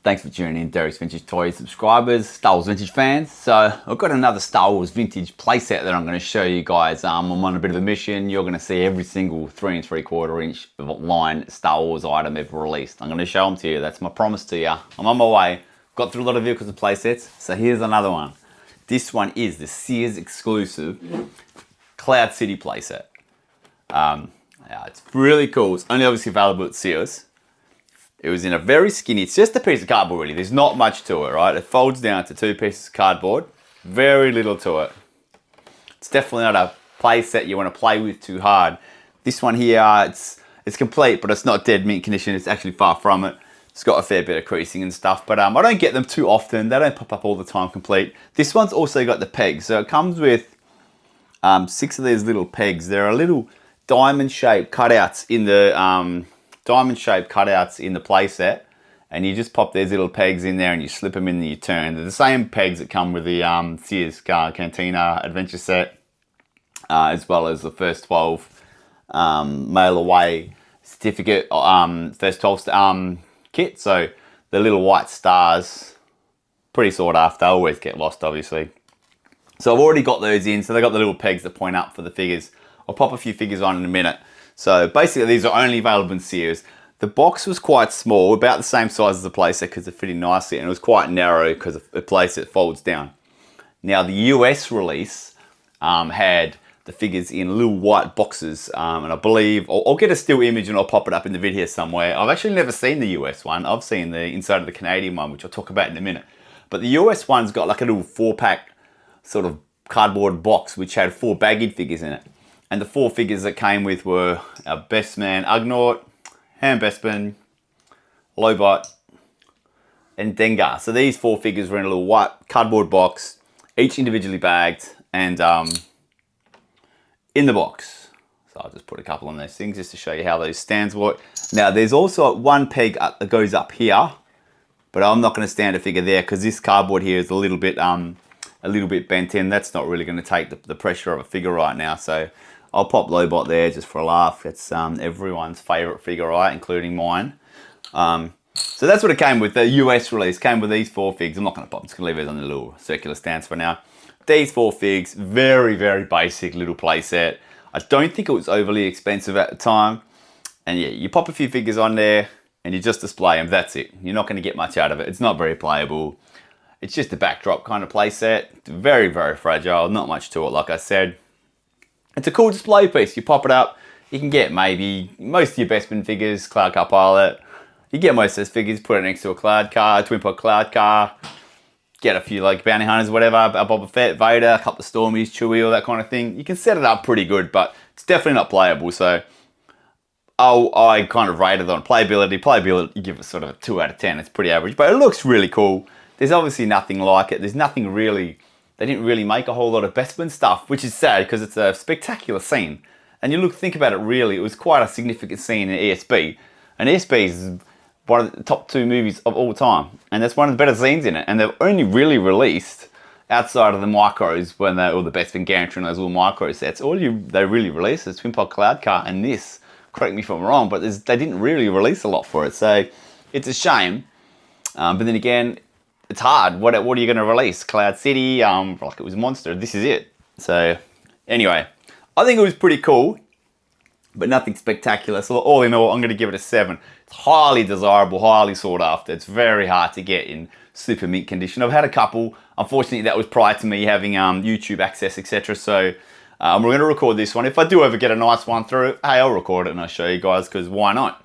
Thanks for tuning in, Derek's Vintage Toys subscribers, Star Wars Vintage fans. So I've got another Star Wars Vintage playset that I'm going to show you guys. I'm on a bit of a mission. You're going to see every single 3 3/4 inch line Star Wars item ever released. I'm going to show them to you. That's my promise to you. I'm on my way. Got through a lot of vehicles and playsets. So here's another one. This one is the Sears exclusive Cloud City playset. It's really cool. It's only obviously available at Sears. It was in a very skinny, it's just a piece of cardboard really. There's not much to it, right? It folds down to 2 pieces of cardboard. Very little to it. It's definitely not a play set you want to play with too hard. This one here, it's complete, but it's not dead mint condition. It's actually far from it. It's got a fair bit of creasing and stuff, but I don't get them too often. They don't pop up all the time complete. This one's also got the pegs. So it comes with 6 of these little pegs. There are little diamond-shaped cutouts in the playset, and you just pop these little pegs in there and you slip them in and you turn. They're the same pegs that come with the Sears Cantina Adventure Set, as well as the first 12 mail away certificate, first 12 kit. So the little white stars, pretty sought after. They always get lost, obviously. So I've already got those in. So they got the little pegs that point up for the figures. I'll pop a few figures on in a minute. So basically these are only available in Sears. The box was quite small, about the same size as the playset because it fitted nicely, and it was quite narrow because the playset folds down. Now the US release had the figures in little white boxes, and I believe, I'll get a still image and I'll pop it up in the video somewhere. I've actually never seen the US one. I've seen the inside of the Canadian one, which I'll talk about in a minute. But the US one's got like a little 4-pack sort of cardboard box which had 4 bagged figures in it. And the 4 figures that came with were our best man Ugnaught, Ham Bespin, Lobot, and Dengar. So these 4 figures were in a little white cardboard box, each individually bagged and in the box. So I'll just put a couple on those things just to show you how those stands work. Now there's also one peg that goes up here, but I'm not going to stand a figure there because this cardboard here is a little bit bent in. That's not really going to take the pressure of a figure right now. So I'll pop Lobot there just for a laugh. It's everyone's favourite figure, right, including mine. So that's what it came with. The US release came with these 4 figs. I'm not going to pop, I'm just going to leave it on the little circular stands for now. These 4 figs, very, very basic little play set. I don't think it was overly expensive at the time. And yeah, you pop a few figures on there and you just display them. That's it. You're not going to get much out of it. It's not very playable. It's just a backdrop kind of play set. Very, very fragile. Not much to it, like I said. It's a cool display piece. You pop it up, you can get maybe most of your Bespin figures, Cloud Car Pilot. You get most of those figures, put it next to a Cloud Car, Twin Pod Cloud Car. Get a few like Bounty Hunters, whatever, a Boba Fett, Vader, a couple of Stormies, Chewie, all that kind of thing. You can set it up pretty good, but it's definitely not playable. So I kind of rated on playability. Playability, you give it sort of a 2 out of 10. It's pretty average, but it looks really cool. There's obviously nothing like it. There's nothing really. They didn't really make a whole lot of Bespin stuff, which is sad because it's a spectacular scene. And you think about it really, it was quite a significant scene in ESB. And ESB is one of the top 2 movies of all time. And that's one of the better scenes in it. And they've only really released, outside of the micros, or the Bespin Gantry and those little micro sets, they really released is Twin Pod Cloud Car and this. Correct me if I'm wrong, but they didn't really release a lot for it. So it's a shame. But then again, it's hard. What are you going to release? Cloud City, like it was Monster. This is it. So anyway, I think it was pretty cool, but nothing spectacular. So all in all, I'm going to give it a 7. It's highly desirable, highly sought after. It's very hard to get in super mint condition. I've had a couple. Unfortunately, that was prior to me having YouTube access, etc. So we're going to record this one. If I do ever get a nice one through, hey, I'll record it and I'll show you guys because why not?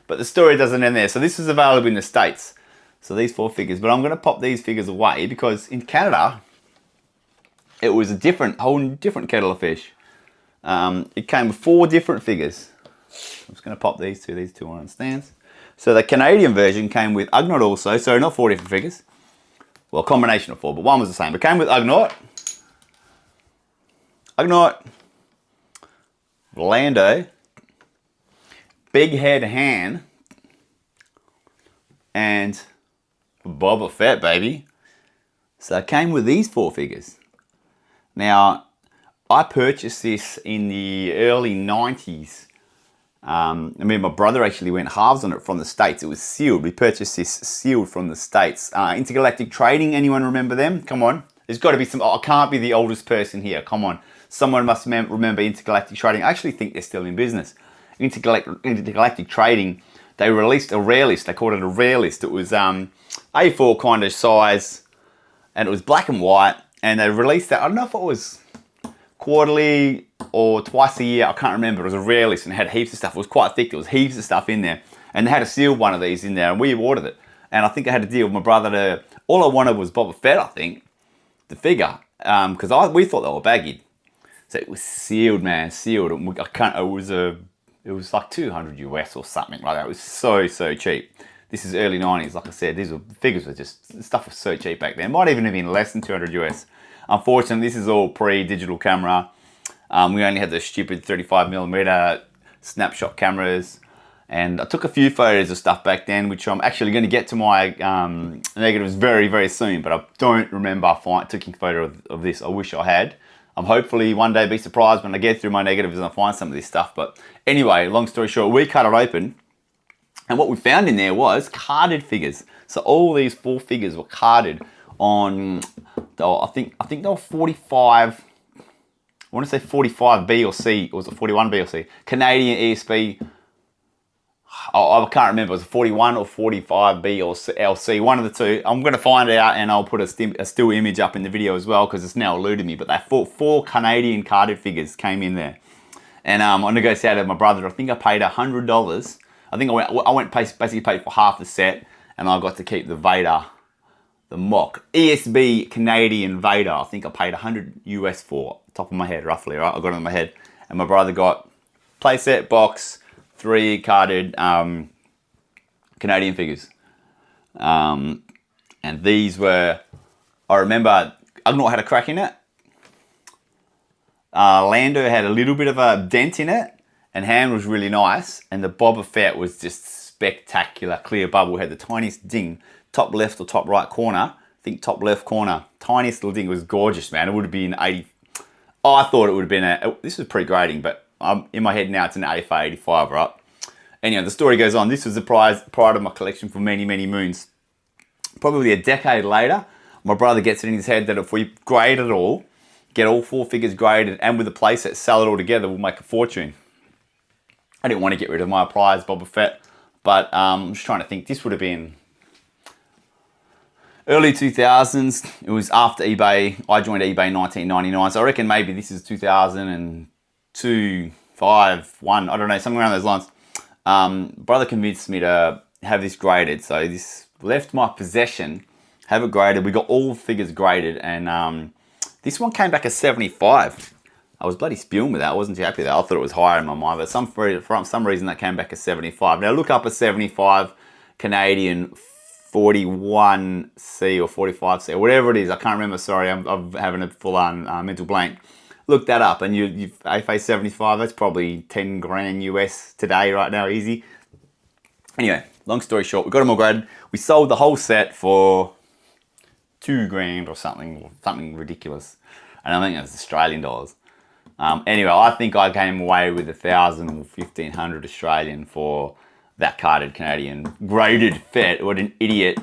But the story doesn't end there. So this is available in the States. So these 4 figures, but I'm going to pop these figures away because in Canada, it was a whole different kettle of fish. It came with 4 different figures. I'm just going to pop these two on stands. So the Canadian version came with Ugnaught also, so not 4 different figures. Well, a combination of 4, but one was the same. It came with Ugnaught, Lando, Big Head Han, and Boba Fett, baby. So it came with these 4 figures. Now, I purchased this in the early 90s I mean, my brother actually went halves on it from the States. It was sealed. We purchased this sealed from the States. Intergalactic Trading, anyone remember them? Come on. There's got to be some, I can't be the oldest person here. Come on. Someone must remember Intergalactic Trading. I actually think they're still in business. Intergalactic Trading, they released a rare list. They called it a rare list. It was A4 kind of size, and it was black and white. And they released that, I don't know if it was quarterly or twice a year, I can't remember. It was a rare list and it had heaps of stuff. It was quite thick. There was heaps of stuff in there. And they had a sealed one of these in there, and we ordered it. And I think I had a deal with my brother to, all I wanted was Boba Fett, I think, the figure, because we thought they were baggy. So it was sealed, man, sealed. And it was like 200 US or something like that. It was so cheap. This is early 90s, like I said. Figures were just, stuff was so cheap back then. It might even have been less than 200 US. Unfortunately, this is all pre-digital camera. We only had the stupid 35mm snapshot cameras. And I took a few photos of stuff back then, which I'm actually going to get to my negatives very soon. But I don't remember taking a photo of this. I wish I had. I'm hopefully one day be surprised when I get through my negatives and I find some of this stuff. But anyway, long story short, we cut it open. And what we found in there was carded figures. So all these 4 figures were carded on, I think they were 45, I want to say 45B or C, or was it 41B or C? Canadian ESP, I can't remember, it was 41 or 45B or LC, one of the two. I'm going to find out and I'll put a still image up in the video as well because it's now eluded me. But they 4 Canadian carded figures came in there. And I negotiated with my brother. I think I paid $100. I think basically paid for half the set, and I got to keep the Vader, the mock ESB Canadian Vader. I think I paid 100 US for, top of my head roughly, right? I got it in my head. And my brother got playset, box, 3 carded Canadian figures. And these were, I remember, Ugnaught had a crack in it. Lando had a little bit of a dent in it. And Ham was really nice. And the Boba Fett was just spectacular. Clear bubble. Had the tiniest ding. Top left or top right corner. I think top left corner. Tiniest little ding. It was gorgeous, man. It would have been 80. Oh, I thought it would have been this was pre-grading, but in my head now it's an 85, 85, right? Anyway, the story goes on. This was the pride of my collection for many moons. Probably a decade later, my brother gets it in his head that if we grade it all, get all 4 figures graded, and with the playset, sell it all together, we'll make a fortune. I didn't want to get rid of my prize Boba Fett, but I'm just trying to think. This would have been early 2000s. It was after eBay. I joined eBay in 1999, so I reckon maybe this is 2002, 5, 1. I don't know, somewhere around those lines. Brother convinced me to have this graded, so this left my possession. Have it graded. We got all figures graded, and this one came back as 75. I was bloody spewing with that. I wasn't too happy with that. I thought it was higher in my mind, but for some reason that came back as 75. Now look up a 75 Canadian 41C or 45C or whatever it is. I can't remember. Sorry, I'm having a full-on mental blank. Look that up, and you AFA 75. That's probably 10 grand US today right now, easy. Anyway, long story short, we got them all graded. We sold the whole set for 2 grand or something ridiculous, and I think it was Australian dollars. Anyway, I think I came away with 1,000 or 1,500 Australian for that carded Canadian graded Fett. What an idiot.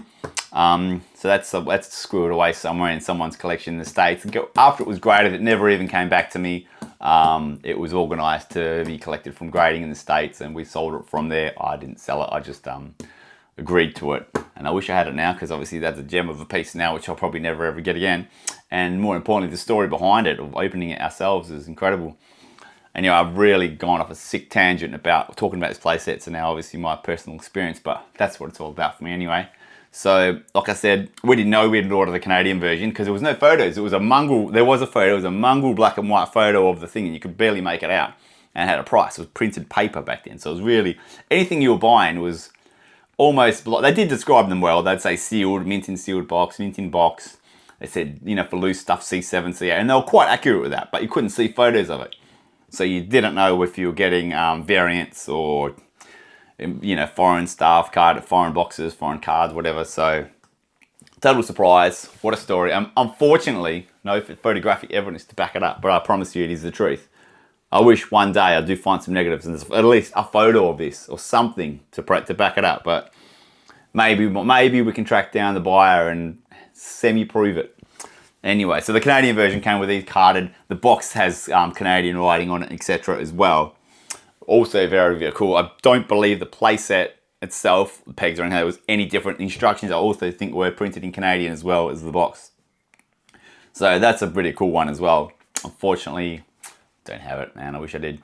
So that's squirreled away somewhere in someone's collection in the States. After it was graded, it never even came back to me. It was organised to be collected from grading in the States, and we sold it from there. I didn't sell it. I just agreed to it. And I wish I had it now, because obviously that's a gem of a piece now, which I'll probably never ever get again. And more importantly, the story behind it, of opening it ourselves, is incredible. Anyway, I've really gone off a sick tangent about talking about this playsets, and now obviously my personal experience, but that's what it's all about for me anyway. So, like I said, we didn't know we had ordered the Canadian version because there was no photos. It was a mongrel, there was a photo, it was a mongrel black and white photo of the thing, and you could barely make it out. And it had a price. It was printed paper back then. So it was really, anything you were buying was almost, they did describe them well. They'd say sealed, mint in sealed box, mint in box. They said, you know, for loose stuff, C7, C8. And they were quite accurate with that, but you couldn't see photos of it. So you didn't know if you were getting variants or, you know, foreign stuff, foreign boxes, foreign cards, whatever. So, total surprise. What a story. Unfortunately, no photographic evidence to back it up, but I promise you it is the truth. I wish one day I do find some negatives and there's at least a photo of this or something to back it up. But maybe we can track down the buyer and semi-prove it. Anyway, so the Canadian version came with these carded. The box has Canadian writing on it, etc. as well. Also very, very cool. I don't believe the playset itself, the pegs or anything, was any different. The instructions I also think were printed in Canadian as well as the box. So that's a pretty cool one as well. Unfortunately, don't have it, man. I wish I did.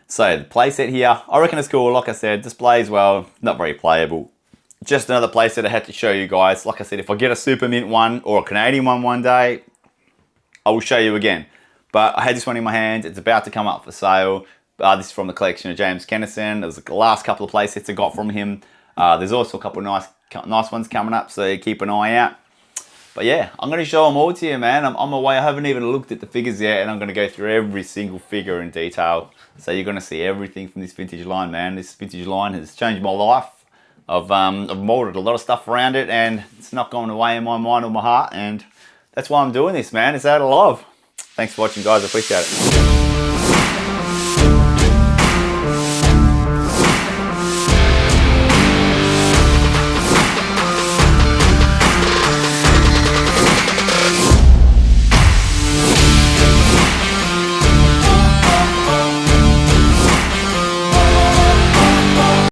So the playset here, I reckon it's cool. Like I said, displays well, not very playable. Just another playset I had to show you guys. Like I said, if I get a Super Mint one or a Canadian one day, I will show you again. But I had this one in my hand. It's about to come up for sale. This is from the collection of James Kennison. It was the last couple of playsets I got from him. There's also a couple of nice ones coming up, so keep an eye out. But yeah, I'm going to show them all to you, man. I'm on my way. I haven't even looked at the figures yet, and I'm going to go through every single figure in detail. So you're going to see everything from this vintage line, man. This vintage line has changed my life. I've molded a lot of stuff around it, and it's not going away in my mind or my heart, and that's why I'm doing this, man. It's out of love. Thanks for watching, guys. I appreciate it.